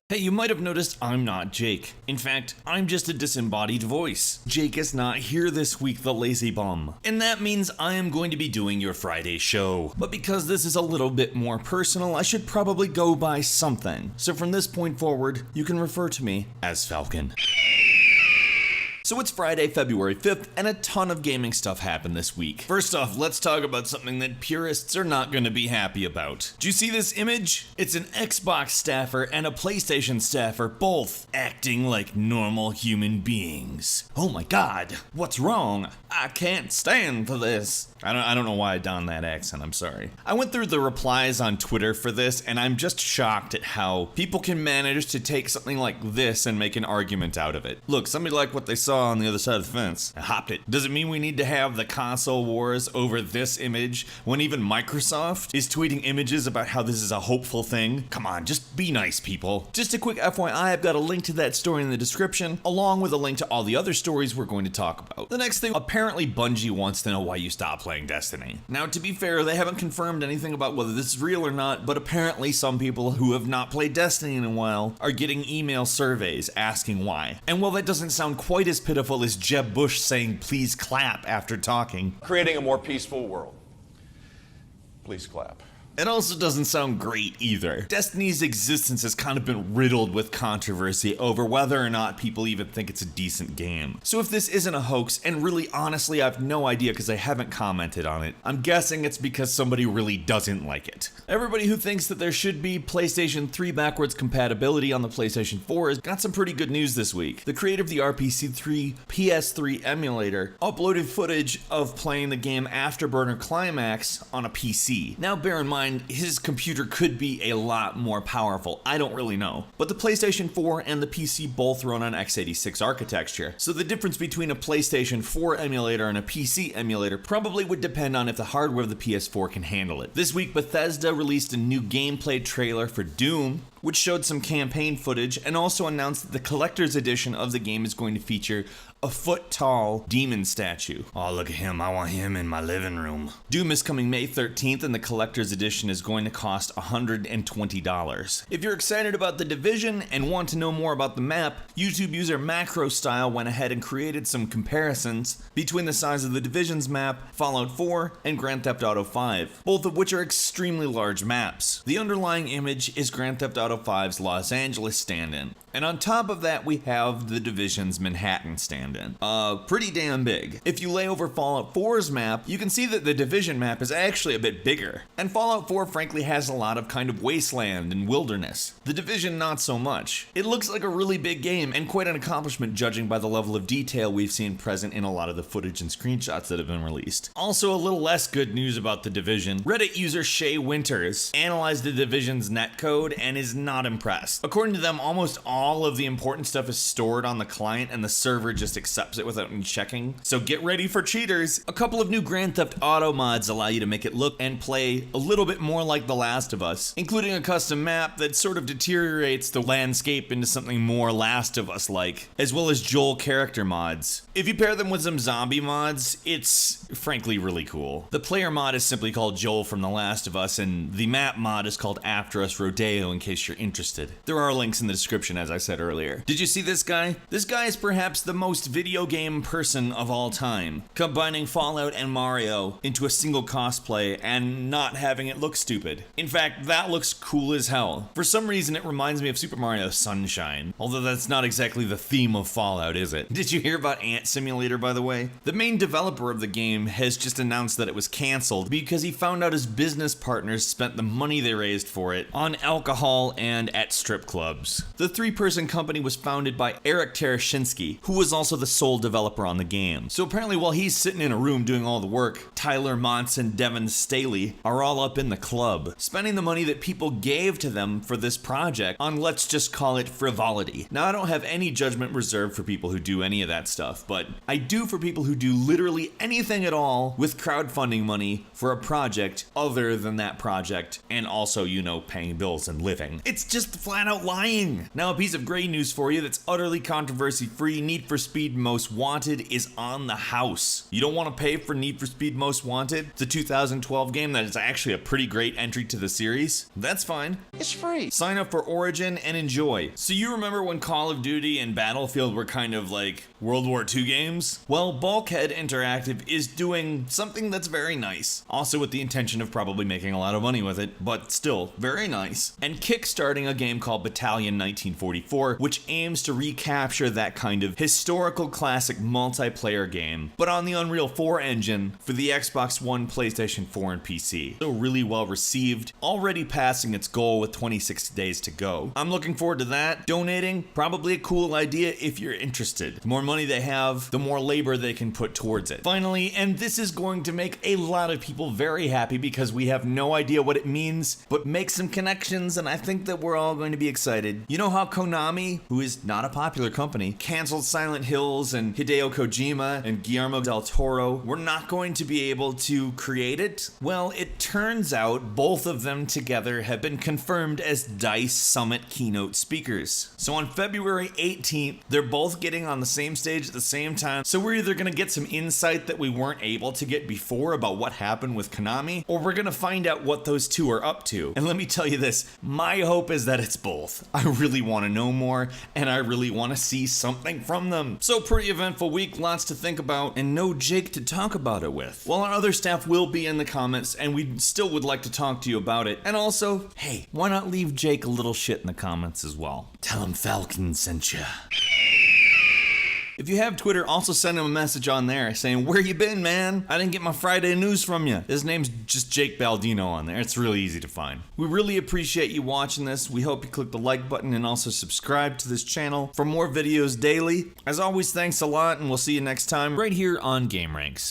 Hey, you might have noticed I'm not Jake. In fact, I'm just a disembodied voice. Jake is not here this week, the lazy bum. And that means I am going to be doing your Friday show. But because this is a little bit more personal, I should probably go by something. So from this point forward, you can refer to me as Falcon. So it's Friday, February 5th, and a ton of gaming stuff happened this week. First off, let's talk about something that purists are not going to be happy about. Do you see this image? It's an Xbox staffer and a PlayStation staffer both acting like normal human beings. Oh my god, what's wrong? I can't stand for this. I don't know why I donned that accent, I'm sorry. I went through the replies on Twitter for this, and I'm just shocked at how people can manage to take something like this and make an argument out of it. Look, somebody liked what they saw on the other side of the fence. I hopped it. Does it mean we need to have the console wars over this image when even Microsoft is tweeting images about how this is a hopeful thing? Come on, just be nice, people. Just a quick FYI, I've got a link to that story in the description, along with a link to all the other stories we're going to talk about. The next thing, apparently Bungie wants to know why you stopped playing Destiny. Now, to be fair, they haven't confirmed anything about whether this is real or not, but apparently some people who have not played Destiny in a while are getting email surveys asking why. And while that doesn't sound quite as pitiful as Jeb Bush saying please clap after talking, creating a more peaceful world. Please clap. it also doesn't sound great either. Destiny's existence has kind of been riddled with controversy over whether or not people even think it's a decent game. So if this isn't a hoax, and really honestly I have no idea because I haven't commented on it, I'm guessing it's because somebody really doesn't like it. Everybody who thinks that there should be PlayStation 3 backwards compatibility on the PlayStation 4 has got some pretty good news this week. The creator of the RPC3 PS3 emulator uploaded footage of playing the game Afterburner Climax on a PC. Now bear in mind, his computer could be a lot more powerful, I don't really know. But the PlayStation 4 and the PC both run on x86 architecture, so the difference between a PlayStation 4 emulator and a PC emulator probably would depend on if the hardware of the PS4 can handle it. This week Bethesda released a new gameplay trailer for Doom, which showed some campaign footage and also announced that the collector's edition of the game is going to feature a foot-tall demon statue. Oh, look at him, I want him in my living room. Doom is coming May 13th and the collector's edition is going to cost $120. If you're excited about The Division and want to know more about the map, YouTube user MacroStyle went ahead and created some comparisons between the size of The Division's map, Fallout 4, and Grand Theft Auto 5, both of which are extremely large maps. The underlying image is Grand Theft Auto 5's Los Angeles stand-in, and on top of that we have The Division's Manhattan stand-in. Pretty damn big. If you lay over Fallout 4's map, you can see that the Division map is actually a bit bigger, and Fallout 4 frankly has a lot of kind of wasteland and wilderness. The Division not so much. It looks like a really big game and quite an accomplishment judging by the level of detail we've seen present in a lot of the footage and screenshots that have been released. Also a little less good news about The Division. Reddit user Shay Winters analyzed The Division's netcode and is not impressed. According to them, almost all of the important stuff is stored on the client and the server just accepts it without any checking. So get ready for cheaters. A couple of new Grand Theft Auto mods allow you to make it look and play a little bit more like The Last of Us, including a custom map that sort of deteriorates the landscape into something more Last of Us-like, as well as Joel character mods. If you pair them with some zombie mods, it's frankly really cool. The player mod is simply called Joel from The Last of Us, and the map mod is called After Us Rodeo in case you're interested. There are links in the description as I said earlier. Did you see this guy? This guy is perhaps the most video game person of all time, combining Fallout and Mario into a single cosplay and not having it look stupid. In fact, that looks cool as hell. For some reason it reminds me of Super Mario Sunshine, although that's not exactly the theme of Fallout, is it? Did you hear about Ant Simulator, by the way? The main developer of the game has just announced that it was cancelled because he found out his business partners spent the money they raised for it on alcohol and at strip clubs. The three-person company was founded by Eric Tarashinsky, who was also the sole developer on the game. So apparently while he's sitting in a room doing all the work, Tyler Montz and Devin Staley are all up in the club, spending the money that people gave to them for this project on, let's just call it, frivolity. Now I don't have any judgment reserved for people who do any of that stuff, but I do for people who do literally anything at all with crowdfunding money for a project other than that project, and also, you know, paying bills and living. It's just flat out lying. Now a piece of great news for you that's utterly controversy-free, Need for Speed Speed Most Wanted is on the house. You don't want to pay for Need for Speed Most Wanted? It's a 2012 game that is actually a pretty great entry to the series. That's fine. It's free. Sign up for Origin and enjoy. So you remember when Call of Duty and Battlefield were kind of like World War II games? Well, Bulkhead Interactive is doing something that's very nice. Also with the intention of probably making a lot of money with it, but still very nice. And kickstarting a game called Battalion 1944, which aims to recapture that kind of historical classic multiplayer game, but on the Unreal 4 engine for the Xbox One, PlayStation 4, and PC. So really well received, already passing its goal with 26 days to go. I'm looking forward to that. Donating, probably a cool idea if you're interested. The more money they have, the more labor they can put towards it. Finally, and this is going to make a lot of people very happy because we have no idea what it means, but make some connections, and I think that we're all going to be excited. You know how Konami, who is not a popular company, canceled Silent Hills and Hideo Kojima and Guillermo del Toro were not going to be able to create it? Well, it turns out both of them together have been confirmed as DICE Summit keynote speakers. So on February 18th, they're both getting on the same stage at the same time, so we're either gonna get some insight that we weren't able to get before about what happened with Konami, or we're gonna find out what those two are up to. And let me tell you this, my hope is that it's both. I really want to know more, and I really want to see something from them. So pretty eventful week, lots to think about, and no Jake to talk about it with. Well, our other staff will be in the comments, and we still would like to talk to you about it. And also, hey, why not leave Jake a little shit in the comments as well? Tell him Falcon sent ya. If you have Twitter, also send him a message on there saying, where you been, man? I didn't get my Friday news from you. His name's just Jake Baldino on there. It's really easy to find. We really appreciate you watching this. We hope you click the like button and also subscribe to this channel for more videos daily. As always, thanks a lot, and we'll see you next time right here on GameRanx.